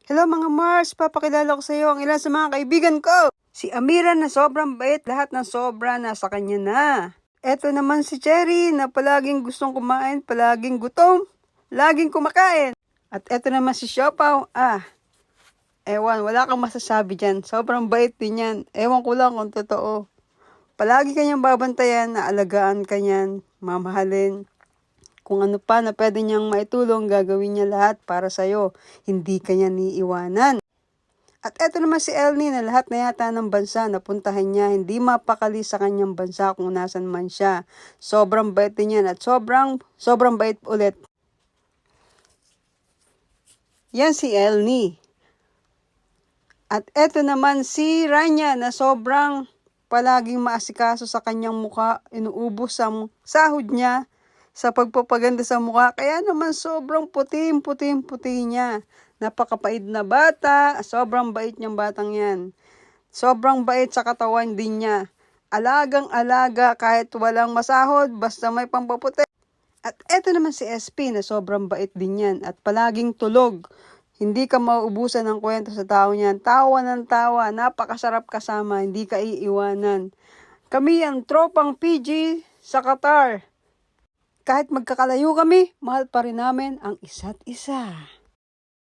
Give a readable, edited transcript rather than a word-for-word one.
Hello mga Mars, papakilala ko sa iyo ang ilan sa mga kaibigan ko. Si Amira na sobrang bait, lahat ng sobra na sa kanya na. Eto naman si Cherry na palaging gustong kumain, palaging gutom, laging kumakain. At eto naman si Siopaw, ewan, wala kang masasabi dyan. Sobrang bait din yan. Ewan ko lang kung totoo. Palagi kanyang babantayan, naalagaan kanyan, mamahalin. Kung ano pa na pwede niyang maitulong, gagawin niya lahat para sa'yo. Hindi kanya niiwanan. At eto naman si Elnie na lahat na yata ng bansa napuntahan niya, hindi mapakali sa kanyang bansa kung nasan man siya. Sobrang bait din yan at sobrang bait ulit. Yan si Elnie. At eto naman si Rania na sobrang palaging maasikaso sa kanyang mukha, inuubos ang sahod niya sa pagpapaganda sa mukha. Kaya naman sobrang puti niya. Napakapait na bata. Sobrang bait niyang batang yan. Sobrang bait sa katawan din niya. Alagang-alaga kahit walang masahod, basta may pampaputi. At eto naman si SP na sobrang bait din yan. At palaging tulog. Hindi ka mauubusan ng kwento sa tao niyan. Tawa ng tawa. Napakasarap kasama. Hindi ka iiwanan. Kami ang tropang PG sa Qatar. Kahit magkakalayo kami, mahal pa rin namin ang isa't isa.